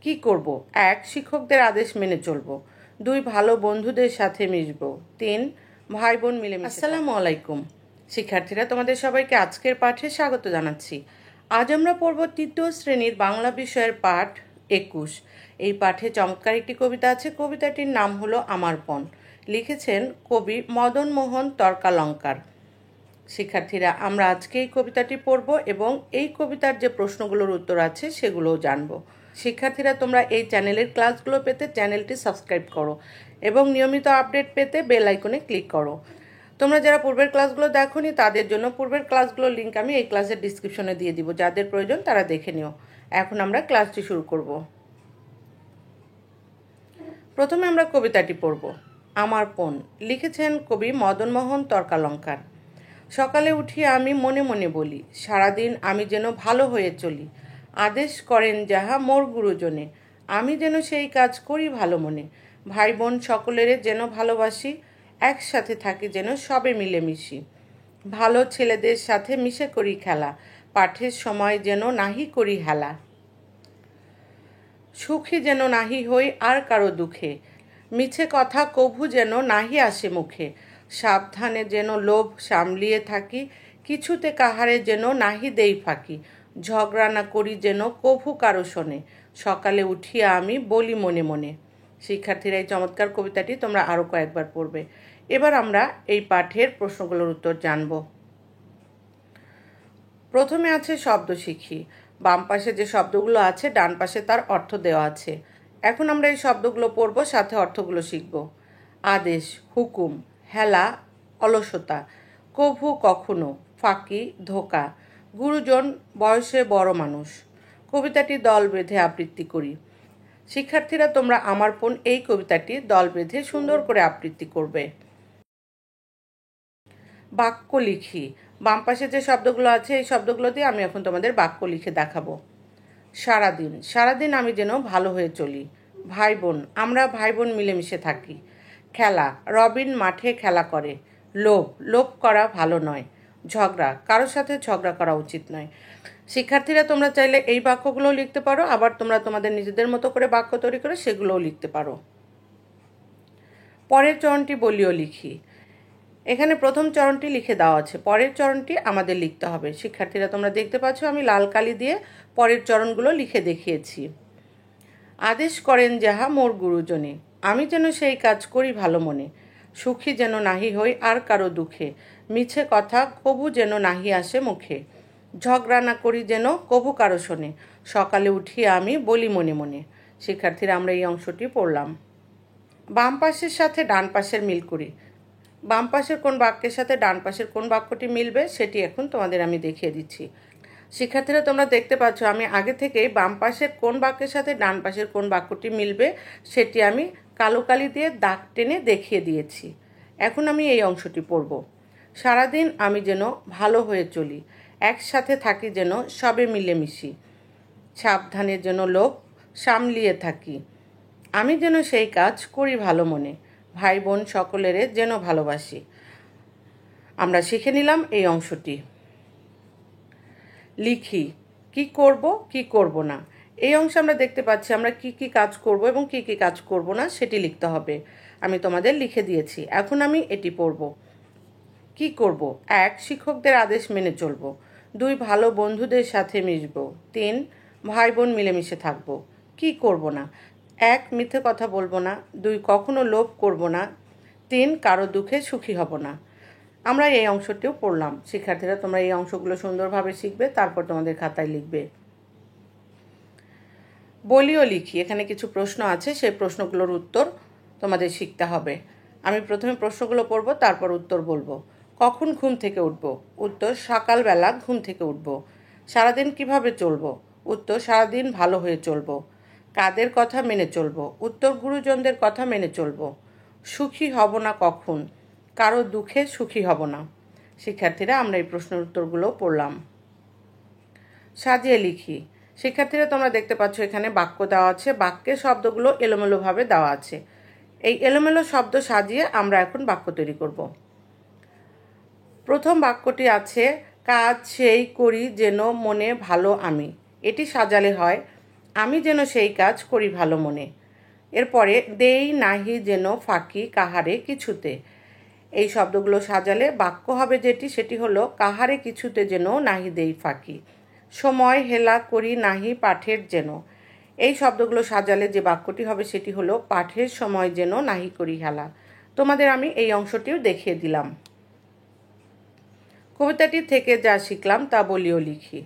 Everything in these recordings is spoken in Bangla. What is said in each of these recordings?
কি করব? 1. শিক্ষকদের আদেশ মেনে চলবো। 2. ভালো বন্ধুদের সাথে মিশবো। 3. ভাই বোন মিলেমিশে। আসসালামু আলাইকুম শিক্ষার্থীরা, তোমাদের সবাইকে আজকের পাঠে স্বাগত জানাচ্ছি। আজ আমরা পড়ব তৃতীয় শ্রেণীর বাংলা বিষয়ের পাঠ 21। এই পাঠে চমৎকার একটি কবিতা আছে। কবিতাটির নাম হলো আমার পণ। লিখেছেন কবি মদন মোহন তর্কালঙ্কার। শিক্ষার্থীরা, আমরা আজকে এই কবিতাটি পড়ব এবং এই কবিতার যে প্রশ্নগুলোর উত্তর আছে সেগুলোও জানব। শিক্ষার্থীরা, তোমরা এই চ্যানেলের ক্লাসগুলো পেতে চ্যানেলটি সাবস্ক্রাইব করো এবং নিয়মিত আপডেট পেতে বেল আইকনে ক্লিক করো। তোমরা যারা পূর্বের ক্লাসগুলো দেখোনি তাদের জন্য পূর্বের ক্লাসগুলোর লিঙ্ক আমি এই ক্লাসের ডিসক্রিপশনে দিয়ে দিব। যাদের প্রয়োজন তারা দেখে নিও। এখন আমরা ক্লাসটি শুরু করব। প্রথমে আমরা কবিতাটি পড়ব। আমার পণ। লিখেছেন কবি মদন মোহন তর্কালঙ্কার। সকালে উঠিয়ে আমি মনে মনে বলি, সারাদিন আমি যেন ভালো হয়ে চলি। আদেশ করেন যাহা মোর গুরুজনে, আমি যেন সেই কাজ করি ভালো মনে। ভাই বোন সকলেরে যেন ভালোবাসি, একসাথে থাকি যেন সবে মিলেমিশি। ভালো ছেলেদের সাথে মিশে করি খেলা, পাঠের সময় যেন নাহি করি হেলা। সুখী যেন নাহি হই আর কারো দুঃখে, মিছে কথা কভু যেন নাহি আসে মুখে। সাবধানে যেন লোভ সামলিয়ে থাকি, কিছুতে কাহারে যেন নাহি দেই ফাঁকি। ঝগড়া না করি যেন কভু কারো শোনে, সকালে উঠিয়া আমি বলি মনে মনে। শিক্ষার্থীরা, এই চমৎকার কবিতাটি তোমরা আরও কয়েকবার পড়বে। এবার আমরা এই পাঠের প্রশ্নগুলোর উত্তর জানব। প্রথমে আছে শব্দ শিখি। বাম পাশে যে শব্দগুলো আছে ডান পাশে তার অর্থ দেওয়া আছে। এখন আমরা এই শব্দগুলো পড়ব, সাথে অর্থগুলো শিখব। আদেশ, হুকুম, হেলা, অলসতা, কভু কখনো, ফাঁকি, ধোকা, গুরুজন, বয়সে বড় মানুষ। কবিতাটি দল বেঁধে আবৃত্তি করি। শিক্ষার্থীরা, তোমরা আমার পণ এই কবিতাটি দল বেঁধে সুন্দর করে আবৃত্তি করবে। বাক্য লিখি। বাম পাশে যে শব্দগুলো আছে এই শব্দগুলো দিয়ে আমি এখন তোমাদের বাক্য লিখে দেখাবো। সারাদিন। সারাদিন আমি যেন ভালো হয়ে চলি। ভাই বোন। আমরা ভাই বোন মিলেমিশে থাকি। খেলা। রবিন মাঠে খেলা করে। লোভ। লোভ করা ভালো নয়। ঝগড়া। কারোর সাথে ঝগড়া করা উচিত নয়। শিক্ষার্থীরা, তোমরা চাইলে এই বাক্যগুলোও লিখতে পারো, আবার তোমরা তোমাদের নিজেদের মতো করে বাক্য তৈরি করে সেগুলোও লিখতে পারো। পরের চরণটি বলিও লিখি। এখানে প্রথম চরণটি লিখে দেওয়া আছে, পরের চরণটি আমাদের লিখতে হবে। শিক্ষার্থীরা, তোমরা দেখতে পাচ্ছ আমি লাল কালি দিয়ে পরের চরণগুলো লিখে দেখিয়েছি। আদেশ করেন যাহা মোর গুরুজনে, আমি যেন সেই কাজ করি ভালো মনে। সুখী যেন নাহি হই আর কারো দুঃখে, মিছে কথা কবু যেন নাহি আসে মুখে। ঝগড়া না করি যেন কবু কারো শোনে, সকালে উঠিয়ে আমি বলি মনে মনে। শিক্ষার্থীরা, আমরা এই অংশটি পড়লাম। বাম পাশের সাথে ডান পাশের মিল করি। বাম পাশের কোন বাক্যের সাথে ডান পাশের কোন বাক্যটি মিলবে সেটি এখন তোমাদের আমি দেখিয়ে দিচ্ছি। শিক্ষার্থীরা, তোমরা দেখতে পাচ্ছ আমি আগে থেকেই বাম পাশের কোন বাক্যের সাথে ডান পাশের কোন বাক্যটি মিলবে সেটি আমি কালো কালি দিয়ে দাগ টেনে দেখিয়ে দিয়েছি। এখন আমি এই অংশটি পড়ব। সারাদিন আমি যেন ভালো হয়ে চলি, একসাথে থাকি যেন সবে মিলেমিশি। সাবধানে যেন লোভ সামলিয়ে থাকি, আমি যেন সেই কাজ করি ভালো মনে। ভাই বোন সকলেরে যেন ভালোবাসি। আমরা শিখে নিলাম এই অংশটি। লিখি। কি করব কি করব না। এই অংশে আমরা দেখতে পাচ্ছি আমরা কি কি কাজ করব এবং কি কি কাজ করব না সেটি লিখতে হবে। আমি তোমাদের লিখে দিয়েছি, এখন আমি এটি পড়ব। কি করব? 1. শিক্ষকদের আদেশ মেনে চলব। 2. ভালো বন্ধুদের সাথে মিশব। 3. ভাই বোন মিলেমিশে থাকব। কি করব না? 1. মিথ্যে কথা বলবো না। 2. কখনো লোভ করব না। 3. কারো দুঃখে সুখী হব না। আমরা এই অংশটিও পড়লাম। শিক্ষার্থীরা, তোমরা এই অংশগুলো সুন্দরভাবে শিখবে, তারপর তোমাদের খাতায় লিখবে। বলিও লিখি। এখানে কিছু প্রশ্ন আছে, সেই প্রশ্নগুলোর উত্তর তোমাদের শিখতে হবে। আমি প্রথমে প্রশ্নগুলো পড়ব, তারপর উত্তর বলবো। কখন ঘুম থেকে উঠব? উত্তর, সকালবেলা ঘুম থেকে উঠব। সারাদিন কিভাবে চলবো? উত্তর, সারাদিন ভালো হয়ে চলবো। কাদের কথা মেনে চলবো? উত্তর, গুরুজনদের কথা মেনে চলবো। সুখী হব না কখন? কারো দুঃখে সুখী হব না। শিক্ষার্থীরা, আমরা এই প্রশ্নের উত্তরগুলো পড়লাম। সাজিয়ে লিখি। শিক্ষার্থীরা, তোমরা দেখতে পাচ্ছ এখানে বাক্য দেওয়া আছে, বাক্যের শব্দগুলো এলোমেলোভাবে দেওয়া আছে। এই এলোমেলো শব্দ সাজিয়ে আমরা এখন বাক্য তৈরি করব। প্রথম বাক্যটি আছে, কাজ সেই করি যেন মনে ভালো আমি। এটি সাজালে হয়, আমি যেন সেই কাজ করি ভালো মনে। এরপরে দেই নাহি যেন ফাঁকি কাহারে কিছুতে। এই শব্দগুলো সাজালে বাক্য হবে যেটি, সেটি হলো কাহারে কিছুতে যেন নাহি দেই ফাঁকি। সময় হেলা করি নাহি পাঠের যেন। এই শব্দগুলো সাজালে যে বাক্যটি হবে সেটি হলো পাঠের সময় যেন নাহি করি হেলা। তোমাদের আমি এই অংশটিও দেখিয়ে দিলাম। কবিতাটি থেকে যা শিখলাম তা বলিও লিখি।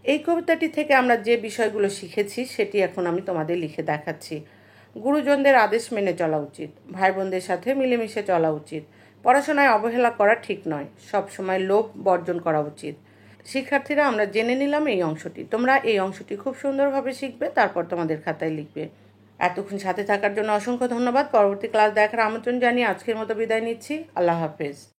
এই কবিতাটি থেকে আমরা যে বিষয়গুলো শিখেছি সেটি এখন আমি তোমাদের লিখে দেখাচ্ছি। গুরুজনদের আদেশ মেনে চলা উচিত, ভাই বোনদের সাথে মিলেমিশে চলা উচিত, পড়াশোনায় অবহেলা করা ঠিক নয়, সবসময় লোভ বর্জন করা উচিত। শিক্ষার্থীরা, আমরা জেনে নিলাম এই অংশটি। তোমরা এই অংশটি খুব সুন্দরভাবে শিখবে, তারপর তোমাদের খাতায় লিখবে। এতক্ষণ সাথে থাকার জন্য অসংখ্য ধন্যবাদ। পরবর্তী ক্লাস দেখার আমন্ত্রণ জানিয়ে আজকের মতো বিদায় নিচ্ছি। আল্লাহ হাফেজ।